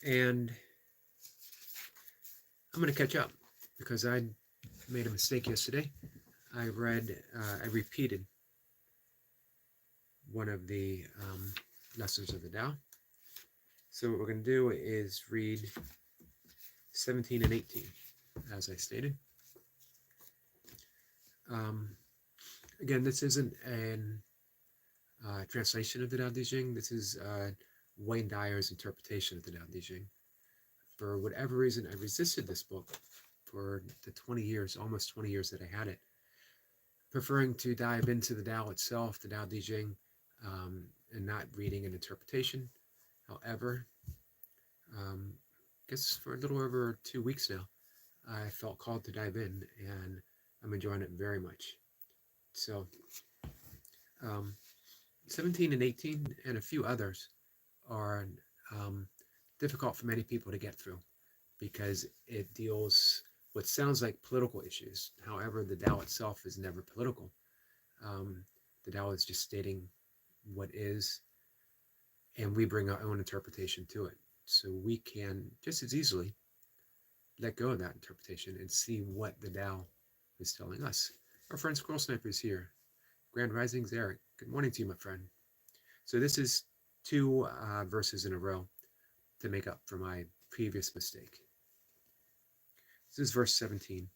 And I'm going to catch up because I made a mistake yesterday. I repeated one of the lessons of the Tao. So what we're going to do is read 17 and 18, as I stated. Um, Again, this isn't an translation of the Tao Te Ching. This is Wayne Dyer's interpretation of the Tao Te Ching. For whatever reason, I resisted this book for the 20 years, almost 20 years that I had it, preferring to dive into the Tao itself, the Tao Te Ching, and not reading an interpretation. However, I guess for a little over 2 weeks now, I felt called to dive in, and I'm enjoying it very much. So, um, 17 and 18 and a few others are difficult for many people to get through because it deals what sounds like political issues. However, the Tao itself is never political. Um, the Tao is just stating what is, and we bring our own interpretation to it. So we can just as easily let go of that interpretation and see what the Tao is telling us. Our friend Squirrel Sniper is here. Grand Risings, Eric. Good morning to you, my friend. So this is two verses in a row to make up for my previous mistake. This is verse 17.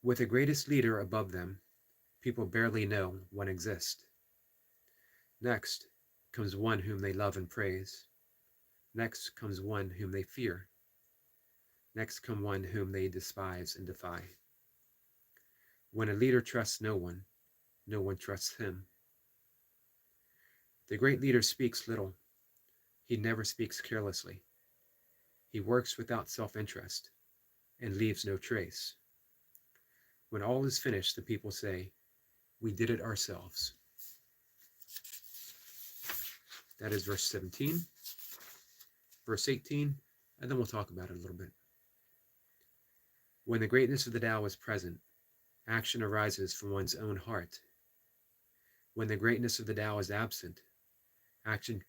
With the greatest leader above them, people barely know one exists. Next comes one whom they love and praise. Next comes one whom they fear. Next comes one whom they despise and defy. When a leader trusts no one trusts him. The great leader speaks little. He never speaks carelessly. He works without self-interest and leaves no trace. When all is finished, the people say, "We did it ourselves." That is verse 17. Verse 18, and then we'll talk about it a little bit. When the greatness of the Tao is present, action arises from one's own heart. When the greatness of the Tao is absent, action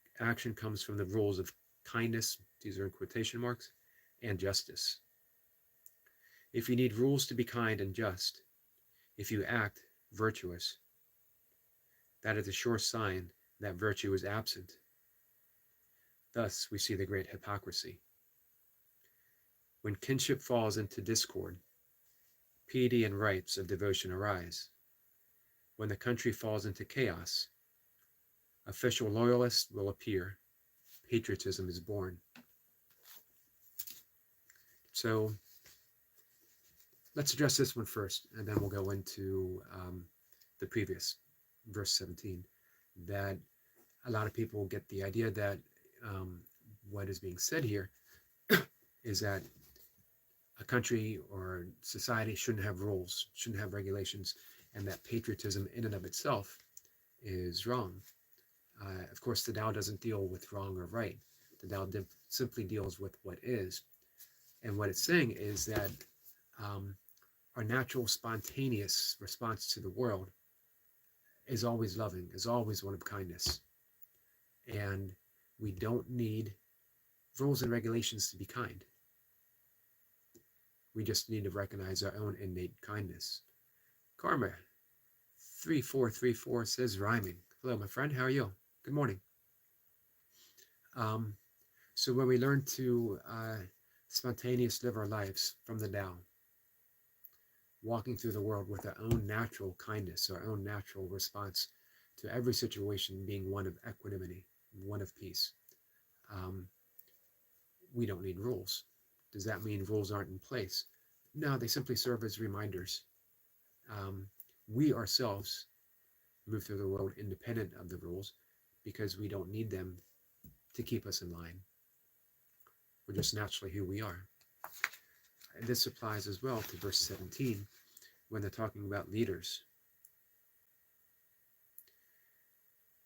comes from the rules of kindness, these are in quotation marks, and justice. If you need rules to be kind and just, if you act virtuous, that is a sure sign that virtue is absent. Thus we see the great hypocrisy. When kinship falls into discord, piety and rites of devotion arise. When the country falls into chaos, official loyalists will appear. Patriotism is born. So let's address this one first, and then we'll go into the previous, verse 17, that a lot of people get the idea that what is being said here is that a country or society shouldn't have rules, shouldn't have regulations, and that patriotism in and of itself is wrong. Of course, the Tao doesn't deal with wrong or right. The Tao simply deals with what is. And what it's saying is that our natural spontaneous response to the world is always loving, is always one of kindness. And we don't need rules and regulations to be kind. We just need to recognize our own innate kindness. Karma 3434 says rhyming. Hello, my friend. How are you? Good morning. So when we learn to spontaneously live our lives from the Tao, walking through the world with our own natural kindness, our own natural response to every situation being one of equanimity, one of peace, we don't need rules. Does that mean rules aren't in place? No, they simply serve as reminders. We ourselves move through the world independent of the rules because we don't need them to keep us in line. We're just naturally who we are. And this applies as well to verse 17 when they're talking about leaders.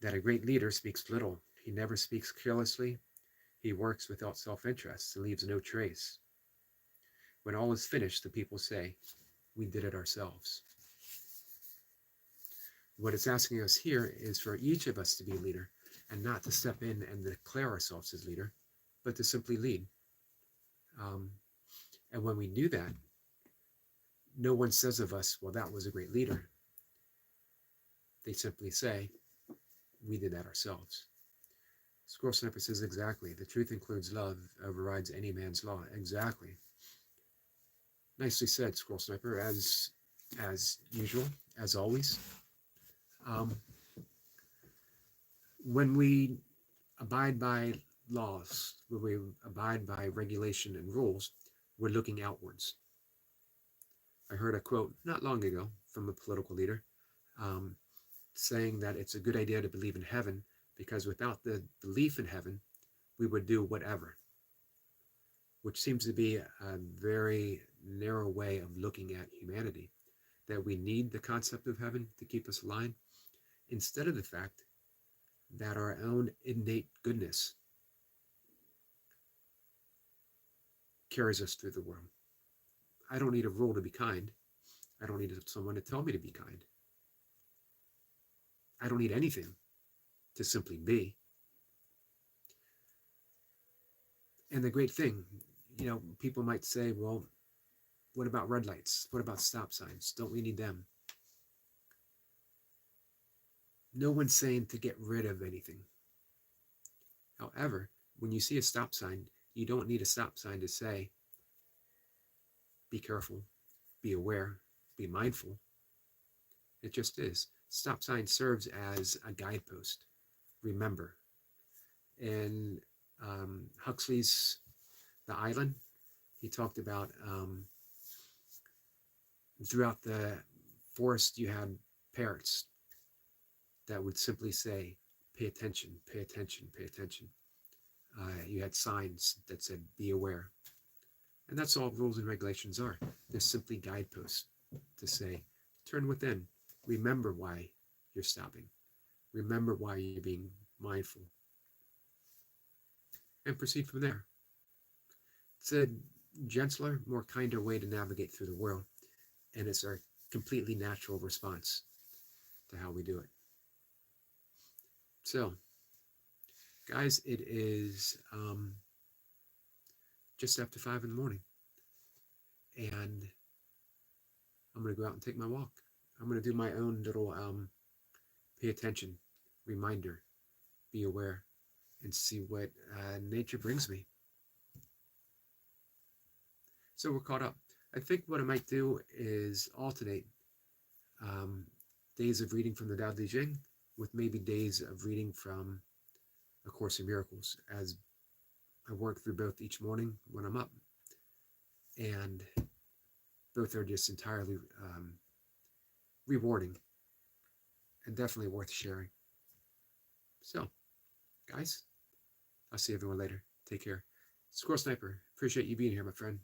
That a great leader speaks little. He never speaks carelessly. He works without self-interest and leaves no trace. When all is finished, the people say, "We did it ourselves." What it's asking us here is for each of us to be a leader and not to step in and declare ourselves as leader, but to simply lead. Um, and when we do that, no one says of us, well, that was a great leader. They simply say, we did that ourselves. Squirrel Sniper says exactly. The truth includes love, overrides any man's law. Exactly. Nicely said, Squirrel Sniper, as usual, as always. Um, when we abide by laws, when we abide by regulation and rules, we're looking outwards. I heard a quote not long ago from a political leader um, saying that it's a good idea to believe in heaven because without the belief in heaven, we would do whatever, which seems to be a very narrow way of looking at humanity, that we need the concept of heaven to keep us aligned, instead of the fact that our own innate goodness carries us through the world. I don't need a rule to be kind. I don't need someone to tell me to be kind. I don't need anything to simply be. And the great thing, people might say, well, what about red lights? What about stop signs? Don't we need them? No one's saying to get rid of anything. However, when you see a stop sign, you don't need a stop sign to say, be careful, be aware, be mindful. It just is. Stop sign serves as a guidepost. Remember. In Huxley's The Island, he talked about throughout the forest you had parrots that would simply say, pay attention, pay attention, pay attention. You had signs that said, be aware. And that's all rules and regulations are. They're simply guideposts to say, turn within. Remember why you're stopping. Remember why you're being mindful. And proceed from there. It's a gentler, more kinder way to navigate through the world. And it's our completely natural response to how we do it. So, guys, it is just after 5 in the morning. And I'm going to go out and take my walk. I'm going to do my own little pay attention, reminder, be aware, and see what nature brings me. So we're caught up. I think what I might do is alternate days of reading from the Tao Te Ching with maybe days of reading from A Course in Miracles, as I work through both each morning when I'm up. And both are just entirely rewarding and definitely worth sharing. So, guys, I'll see everyone later. Take care. Squirrel Sniper, appreciate you being here, my friend.